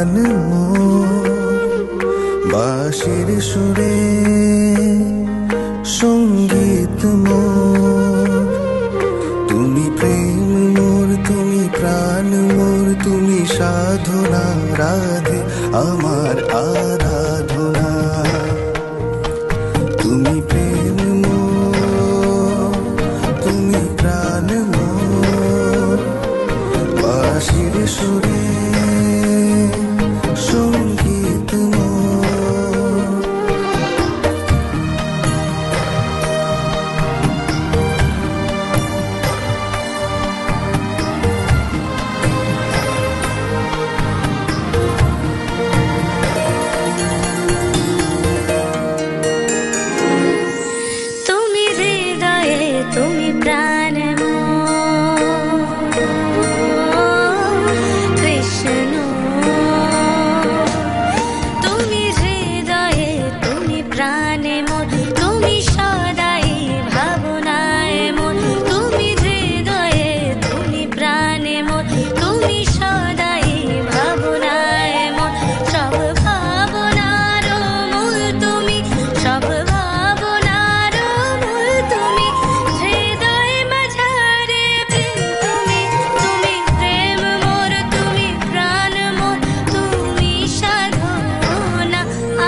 প্রাণ মোর বাঁশির সুরে সঙ্গীত মোর। তুমি প্রেম মোর, তুমি প্রাণ মোর, তুমি সাধনা রাধে আমার আরাধনা। তুমি প্রেম মোর, তুমি প্রাণ মোর বাঁশির সুরে সঙ্গীত মোর। তুমি হৃদয়ে, তুমি প্রাণ কৃষ্ণ। তুমি হৃদয়ে, তুমি প্রাণে মোর, তুমি সদাই ভাবনায় মোর। তুমি হৃদয়ে, তুমি প্রাণে মোর, তুমি সদাই ভাবনায় মোর। সব ভাবনার মূল তুমি, সব ভাবনার মূল তুমি। হৃদয় মাঝারে প্রেম তুমি, তুমি প্রেম মোর, তুমি প্রাণ মোর, তুমি সাধনা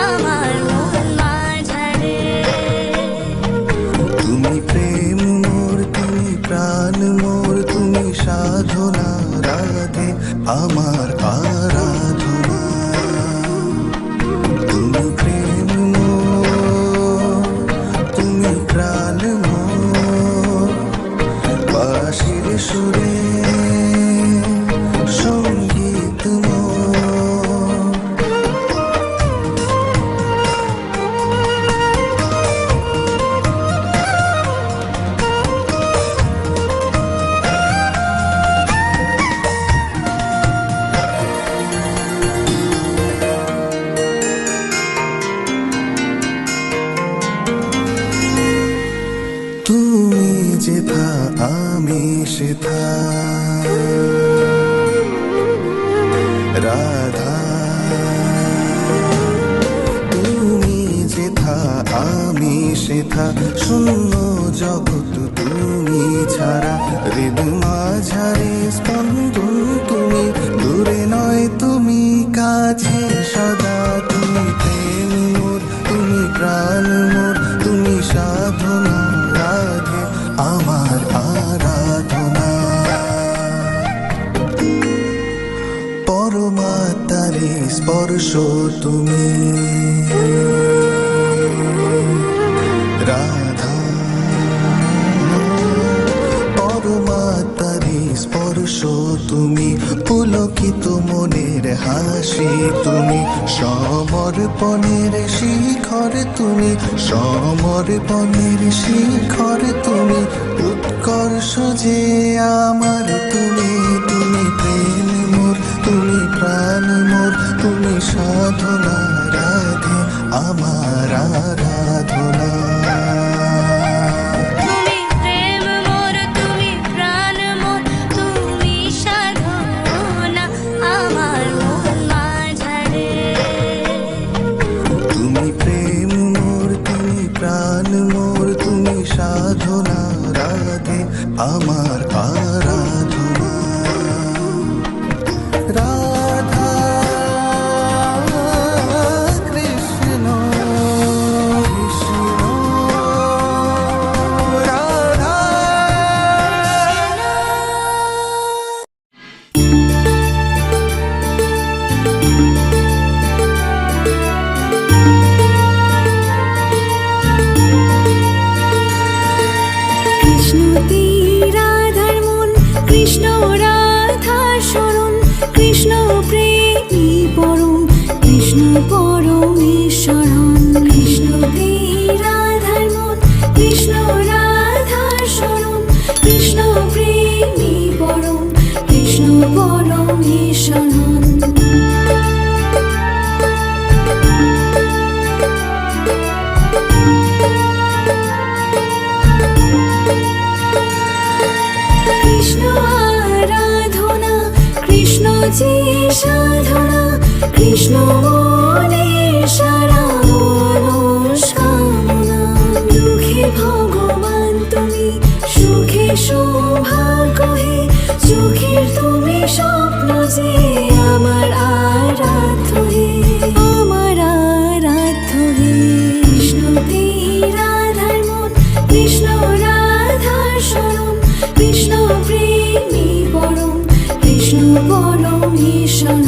আমার মন মাঝারে। তুমি প্রেম মোর, তুমি প্রাণ মোর, তুমি সাধনা রাধে আমার আরাধনা। তুমি প্রেম মোর, তুমি প্রাণ মোর বাঁশির সুরে সঙ্গীত মোর। তুমি যেথা আমি সেথা রাধা। তুমি যেথা আমি সেথা, শূন্য জগৎ তুমি ছাড়া। হৃদ মাঝারে স্পন্দন তুমি, দূরে নয় তুমি কাছে সদা। তুমি প্রেম মোর, তুমি প্রাণ মোর, তুমি সাধনা রাধে আমার আরাধনা। পরমাত্মারে স্পর্শ তুমি রাধা। পরমাত্মারে স্পর্শ তুমি, পুলকিত মনের হাসি তুমি। সমর্পণের শিখর তুমি, সমর্পণের শিখর তুমি। উৎকর্ষ যে আমার তুমি, তুমি প্রেম মোর, তুমি প্রাণ মোর, তুমি সাধনা রাধে আমার আরাধনা। তুমি প্রেম মোর, তুমি প্রাণ মোর, তুমি সাধনা আমার মন মাঝারে। তুমি প্রেম মোর, তুমি প্রাণ মোর, তুমি সাধনা রাধে আমার আরাধনা। রাধা কৃষ্ণ কৃষ্ণ রাধা। কৃষ্ণতে রাধার মন, কৃষ্ণ রাধার শরণ, কৃষ্ণ প্রেমী পরম, কৃষ্ণ পরমেশ্বরণ। কৃষ্ণতে রাধার মন, কৃষ্ণ রাধার শরণ, কৃষ্ণ প্রেমী পরম, কৃষ্ণ পরমেশ্বরণ। কৃষ্ণ আরাধনা, কৃষ্ণ যে সাধনা, কৃষ্ণ মনের সারা মনস্কামনা। দুঃখে ভগবান তুমি, সুখে সৌভাগ্য হে, চোখের তুমি স্বপ্ন যে আমার আরাধ্য হে, আমার আরাধ্য হে। কৃষ্ণতে রাধার মন, কৃষ্ণ রাধার শরণ, কৃষ্ণ প্রেমী পরম, কৃষ্ণ পরমেশ্বর।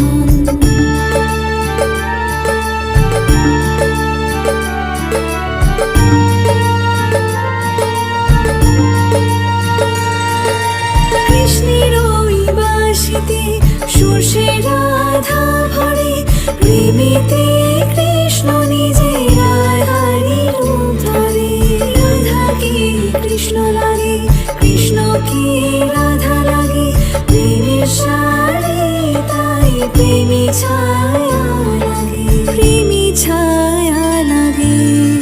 কৃষ্ণের ওই বাঁশিতে সুরসে রাধা ভরে, প্রেমেতে কৃষ্ণ নিজে রাধারই রূপ ধরে। রাধাকে কৃষ্ণ লাগে, কৃষ্ণকে রাধা লাগে, প্রেমের সারে তাই প্রেমী ছায়া লাগে, প্রেমী ছায়া লাগে।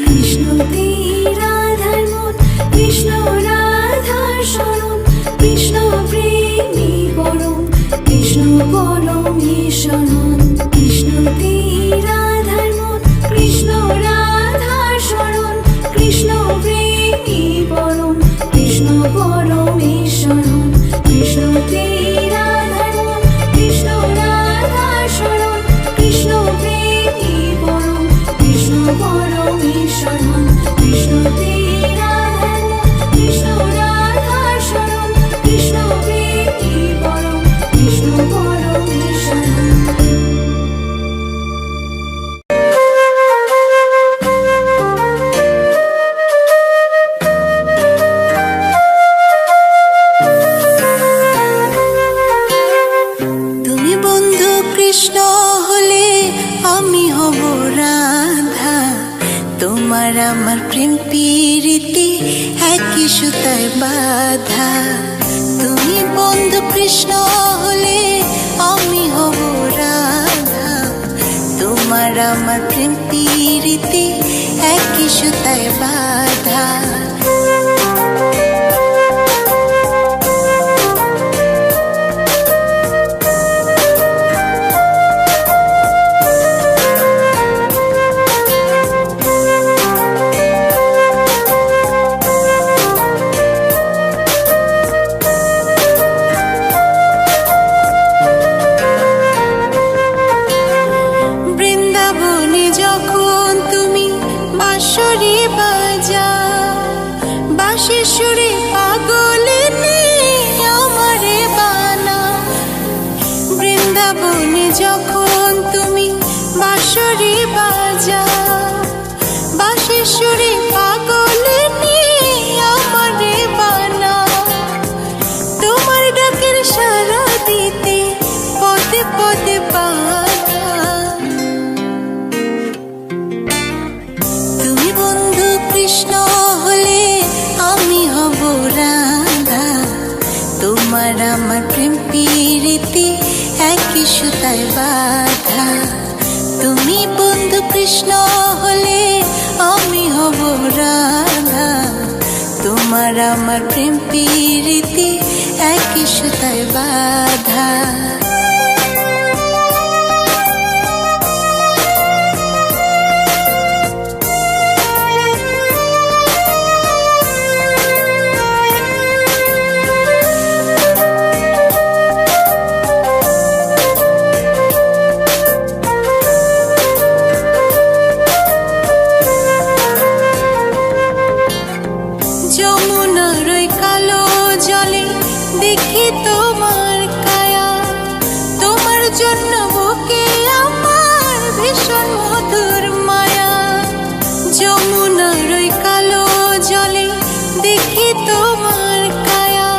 কৃষ্ণতে রাধার মন, কৃষ্ণ রাধার শরণ, কৃষ্ণ প্রেমী পরম, কৃষ্ণ পরমেশ্বর। কৃষ্ণতে রাধার মন, কৃষ্ণ রাধার শরণ, কৃষ্ণ প্রেমী পরম, কৃষ্ণ পরমেশ্বর। কৃষ্ণতে রাধার মন, কৃষ্ণ রাধার শরণ, কৃষ্ণ প্রেমী পরম, কৃষ্ণ পরমেশ্বর। কৃষ্ণতে রাধার মন, কৃষ্ণ রাধার শরণ, কৃষ্ণ প্রেমী পরম, কৃষ্ণ পরমেশ্বর। তুমি বন্ধু কৃষ্ণ হলে আমি হব রাধা, তোমার আমার প্রেম প্রীতি একই সুতায় বাঁধা। তুমি বন্ধু কৃষ্ণ হলে আমি হব রাধা, তোমার আমার প্রেম প্রীতি একই সুতায় বাঁধা। বৃন্দাবনে যখন তুমি বাঁশরি বাজাও, বাঁশির সুরে পাগলিনী আমারে বানাও। বৃন্দাবনে যখন তুমি বাঁশরি বাজাও, বাঁশির সুরে পাগলিনী আমারে বানাও। তোমার ডাকের সাড়া দিতে পদে পদে বাধা। তুমি বন্ধু কৃষ্ণ হলে আমি হব রাধা, তোমার আমার প্রেম প্রীতি একই সুতায় বাঁধা। তুমি বন্ধু কৃষ্ণ হলে আমি হব রাধা, তোমার আমার প্রেম প্রীতি একই সুতায় বাঁধা। যমুনার ওই কালো জলে দেখি তোমার কায়া, তোমার জন্য বুকে আমার ভীষণ মধুর মায়া। যমুনার ওই কালো জলে দেখি তোমার কায়া,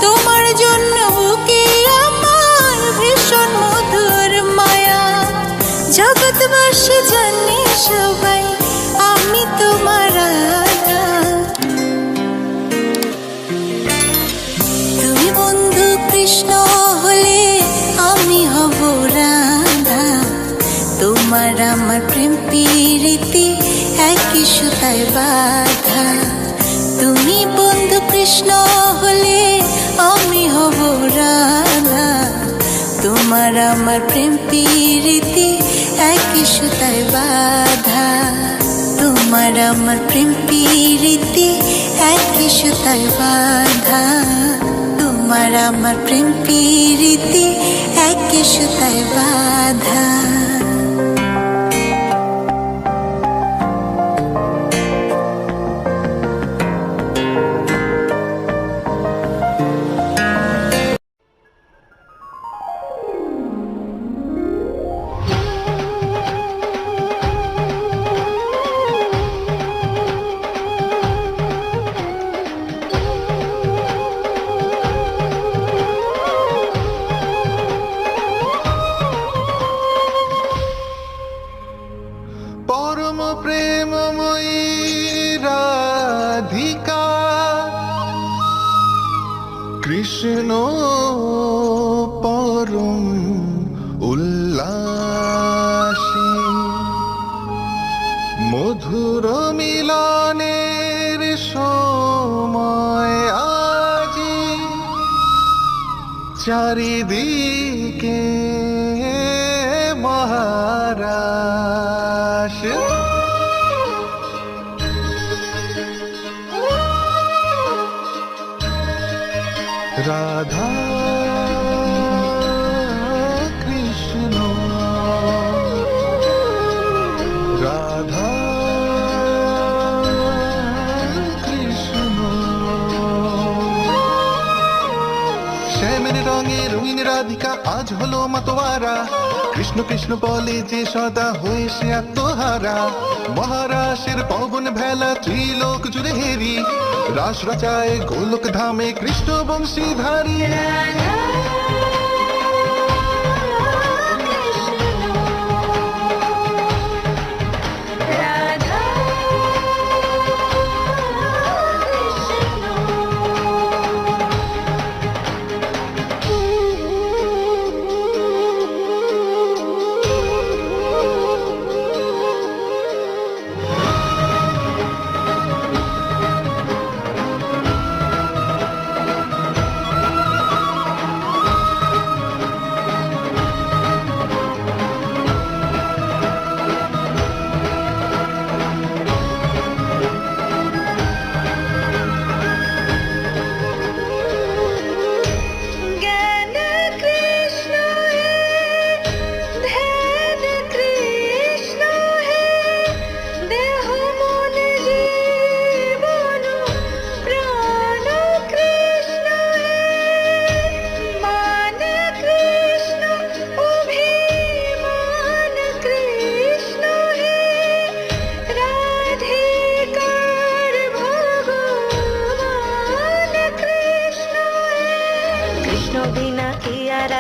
তোমার জন্য বুকে আমার ভীষণ মধুর মায়া। জগৎবাসী জানে সবাই আমি তোমার রাধা। তুমি বন্ধু কৃষ্ণ হলে আমি হব রাধা, তোমার আমার প্রেম প্রীতি একই সুতায় বাঁধা। তুমি বন্ধু কৃষ্ণ হলে আমি হব রাধা, তোমার তোমার আমার প্রেম প্রীতি একই সুতায় বাঁধা, তোমার আমার প্রেম প্রীতি একই সুতায় বাঁধা, তোমার আমার প্রেম প্রীতি একই সুতায় বাঁধা। পরম প্রেমময়ী রাধিকা, কৃষ্ণ পরম উল্লাসী, মধুর মিলনের সময় আজি, চারিদিকে মহারাশ। রাধা কৃষ্ণ, রাধা কৃষ্ণ, শ্যামের রঙে রঙিন রাধিকা আজ হলো মাতোয়ারা, কৃষ্ণ কৃষ্ণ বলে যে সদা হয়ে সে আত্মহারা। মহারাশের পবন ভেলা ত্রিলোক জুড়ে হেরি, রাস রাচায় গোলক ধামে কৃষ্ণ বংশীধারী।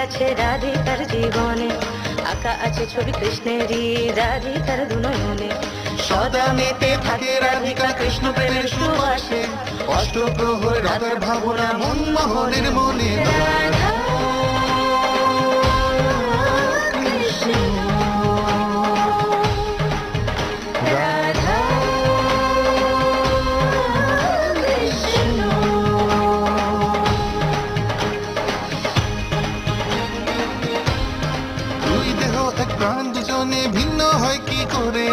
আছে রাধিকার জীবনে, আঁকা আছে ছবি কৃষ্ণেরই রাধিকার দুনয়নে। সদা মেতে থাকে রাধিকা কৃষ্ণ প্রেমের সুবাসে, অষ্টপ্রহর রাধার ভাবনা মনমোহনের মনে। রাধা কৃষ্ণ, রাধা কৃষ্ণ। দুই দেহ এক প্রাণ দুজনে ভিন্ন হয় কি করে,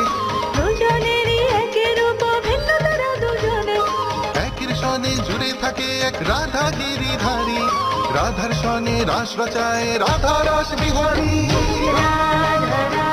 দুজনেরই একই রূপ ভিন্ন তারা দুজনে। একের সনে জুড়ে থাকে এক রাধা গিরিধারী, রাধার সনে রাস রচায় রাধা রাস বিহারী। রাধা